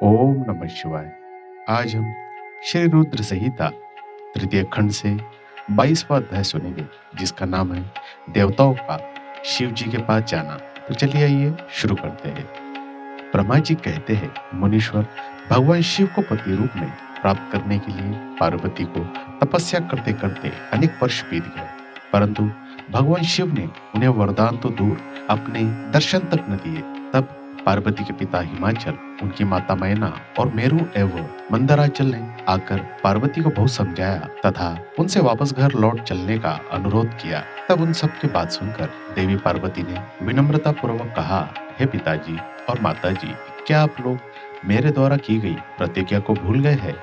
ओम नमः शिवाय। आज हम श्री रुद्र संहिता तृतीय खंड से 22वां अध्याय सुनेंगे, जिसका नाम है देवताओं का शिव जी के पास जाना। तो चलिए आइए शुरू करते हैं। ब्रह्मा जी कहते हैं, मुनीश्वर, भगवान शिव को पति रूप में प्राप्त करने के लिए पार्वती को तपस्या करते करते अनेक वर्ष बीत गए, परंतु भगवान शिव ने उन्हें वरदान तो दूर अपने दर्शन तक न दिए। तब पार्वती के पिता हिमाचल, उनकी माता मैना और मेरु एवं मंदराचल ने आकर पार्वती को बहुत समझाया तथा उनसे वापस घर लौट चलने का अनुरोध किया। तब उन सब की बात सुनकर देवी पार्वती ने विनम्रता पूर्वक कहा, हे पिताजी और माताजी, क्या आप लोग मेरे द्वारा की गई प्रतिज्ञा को भूल गए हैं?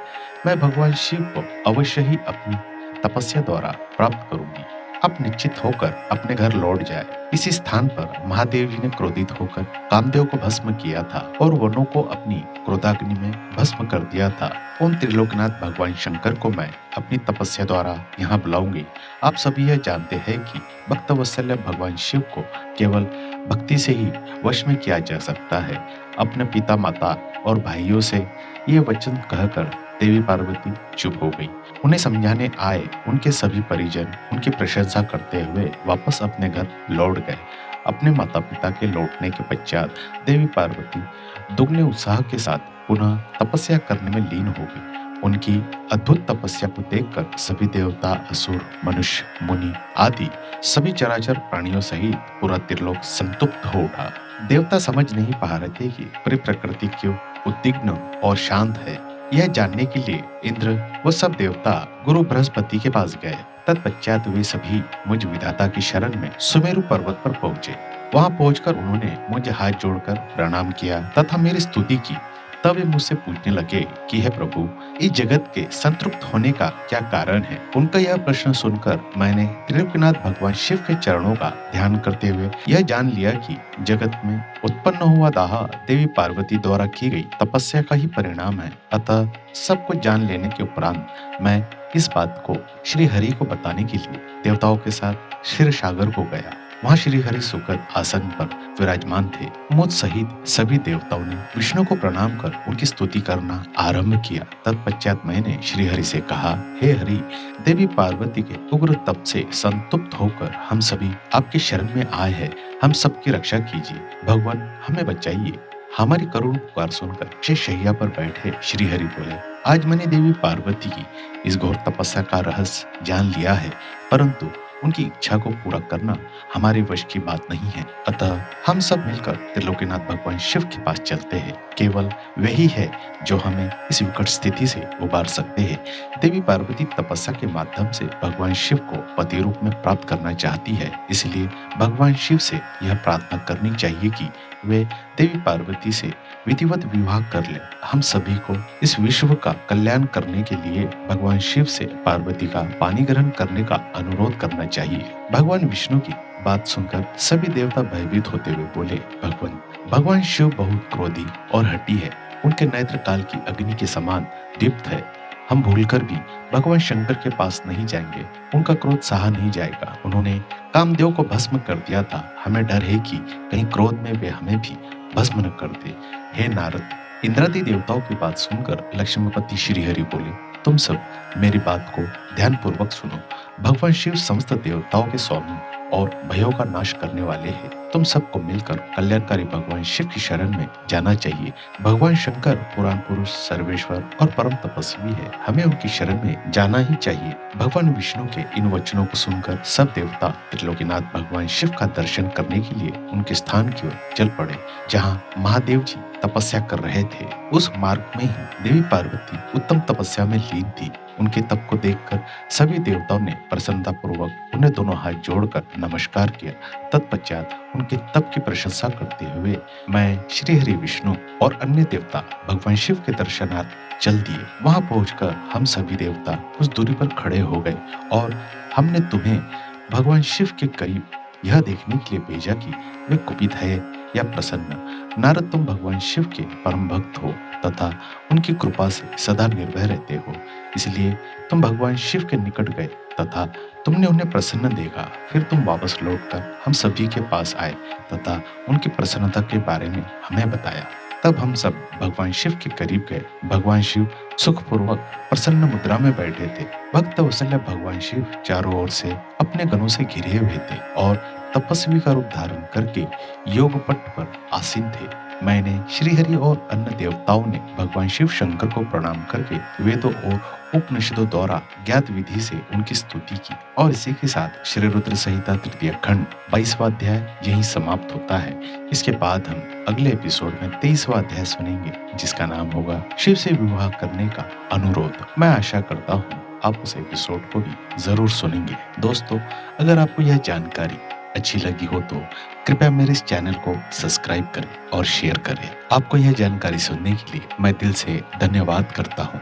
मैं भगवान शिव को अवश्य ही अपनी तपस्या द्वारा प्राप्त करूंगी। आप निश्चित होकर अपने घर लौट जाए। इसी स्थान पर महादेव जी ने क्रोधित होकर कामदेव को भस्म किया था और वनों को अपनी क्रोधाग्नि में भस्म कर दिया था। उन त्रिलोकनाथ भगवान शंकर को मैं अपनी तपस्या द्वारा यहाँ बुलाऊंगी। आप सभी यह जानते हैं कि भक्त वत्सल्य भगवान शिव को केवल भक्ति से ही वश में किया जा सकता है। अपने पिता, माता और भाइयों से ये वचन कहकर देवी पार्वती चुप हो गई। उन्हें समझाने आए उनके सभी परिजन उनकी प्रशंसा करते हुए वापस अपने घर लौट गए। अपने माता पिता के लौटने के पश्चात देवी पार्वती दुगने उत्साह के साथ पुनः तपस्या करने में लीन हो गई। उनकी अद्भुत तपस्या को देखकर सभी देवता, असुर, मनुष्य, मुनि आदि सभी चराचर प्राणियों सहित पूरा त्रिलोक संतुप्त हो उठा। देवता समझ नहीं पा रहे थे कि पूरी प्रकृति क्यों उद्विग्न और शांत है। यह जानने के लिए इंद्र व सब देवता गुरु बृहस्पति के पास गए। तत्पश्चात वे सभी मुझ विधाता की शरण में सुमेरु पर्वत पर पहुंचे। वहां पहुंचकर उन्होंने मुझे हाथ जोड़कर प्रणाम किया तथा मेरी स्तुति की। तब वे मुझसे पूछने लगे कि हे प्रभु, इस जगत के संतृप्त होने का क्या कारण है? उनका यह प्रश्न सुनकर मैंने त्रिलोकनाथ भगवान शिव के चरणों का ध्यान करते हुए यह जान लिया कि जगत में उत्पन्न हुआ दाह देवी पार्वती द्वारा की गई तपस्या का ही परिणाम है। अतः सब कुछ जान लेने के उपरांत मैं इस बात को श्री हरि को बताने के लिए देवताओं के साथ क्षीर सागर को गया। वहां श्री हरि सुखद आसन पर विराजमान थे। मुझ सहित सभी देवताओं ने विष्णु को प्रणाम कर उनकी स्तुति करना आरंभ किया। तत्पश्चात मैंने श्री हरि से कहा, हे हरि, देवी पार्वती के उग्र तप से संतुप्त होकर हम सभी आपके शरण में आए हैं। हम सबकी रक्षा कीजिए। भगवान, हमें बचाइए। हमारी करुण पुकार सुनकर शैय्या पर बैठे श्री हरि बोले, आज मैंने देवी पार्वती की इस घोर तपस्या का रहस्य जान लिया है, परंतु उनकी इच्छा को पूरा करना हमारे वश की बात नहीं है। अतः हम सब मिलकर त्रिलोकीनाथ भगवान शिव के पास चलते हैं। केवल वही है जो हमें इस विकट स्थिति से उबार सकते हैं। देवी पार्वती तपस्या के माध्यम से भगवान शिव को पति रूप में प्राप्त करना चाहती है, इसलिए भगवान शिव से यह प्रार्थना करनी चाहिए कि वे देवी पार्वती से विधिवत विवाह कर ले। हम सभी को इस विश्व का कल्याण करने के लिए भगवान शिव से पार्वती का पानी ग्रहण करने का अनुरोध करना चाहिए। भगवान विष्णु की बात सुनकर सभी देवता भयभीत होते हुए बोले, भगवान शिव बहुत क्रोधी और हठी है। उनके नेत्र काल की अग्नि के समान दीप्त है। हम भूलकर भी भगवान शंकर के पास नहीं जाएंगे। उनका क्रोध सहा नहीं जाएगा। उन्होंने कामदेव को भस्म कर दिया था। हमें डर है कि कहीं क्रोध में वे हमें भी भस्म न कर दे। हे नारद, इंद्रादि देवताओं की बात सुनकर लक्ष्मीपति श्रीहरि बोले, तुम सब मेरी बात को ध्यान पूर्वक सुनो। भगवान शिव समस्त देवताओं के स्वामी और भयों का नाश करने वाले हैं। तुम सबको मिलकर कल्याणकारी भगवान शिव की शरण में जाना चाहिए। भगवान शंकर पुराण पुरुष, सर्वेश्वर और परम तपस्वी है। हमें उनकी शरण में जाना ही चाहिए। भगवान विष्णु के इन वचनों को सुनकर सब देवता त्रिलोकीनाथ भगवान शिव का दर्शन करने के लिए उनके स्थान की ओर चल पड़े, जहाँ महादेव जी तपस्या कर रहे थे। उस मार्ग में ही देवी पार्वती उत्तम तपस्या में लीन थी। उनके तप को देखकर सभी देवताओं ने प्रसन्नता पूर्वक उन्हें दोनों हाथ जोड़कर नमस्कार किया। तत्पश्चात उनके तप की प्रशंसा करते हुए मैं श्री हरि, विष्णु और अन्य देवता भगवान शिव के दर्शनार्थ चल दिए। वहां पहुंचकर हम सभी देवता कुछ दूरी पर खड़े हो गए और हमने तुम्हें भगवान शिव के करीब यह देखने के लिए भेजा कि वे कुपित है या प्रसन्न। नारद, तुम भगवान शिव के परम भक्त हो तथा उनकी कृपा से सदा निर्भय रहते हो, इसलिए तुम भगवान शिव के निकट गए तथा तुमने उन्हें प्रसन्न देखा। फिर तुम वापस लौटकर हम सभी के पास आए तथा उनकी प्रसन्नता के बारे में हमें बताया। तब हम सब भगवान शिव के करीब गए। भगवान शिव सुखपूर्वक प्रसन्न मुद्रा में बैठे थे। भक्त वत्सल्य भगवान शिव चारों ओर से अपने गणों से घिरे हुए थे और तपस्वी का रूप धारण करके योग पट पर आसीन थे। मैंने श्रीहरि और अन्य देवताओं ने भगवान शिव शंकर को प्रणाम करके वेदों और उपनिषदों द्वारा ज्ञात विधि से उनकी स्तुति की। और इसी के साथ श्री रुद्र संहिता तृतीय खंड 22वां अध्याय यहीं समाप्त होता है। इसके बाद हम अगले एपिसोड में 23वां अध्याय सुनेंगे, जिसका नाम होगा शिव से विवाह करने का अनुरोध। मैं आशा करता हूँ आप उस एपिसोड को भी जरूर सुनेंगे। दोस्तों, अगर आपको यह जानकारी अच्छी लगी हो तो कृपया मेरे इस चैनल को सब्सक्राइब करें और शेयर करें। आपको यह जानकारी सुनने के लिए मैं दिल से धन्यवाद करता हूँ।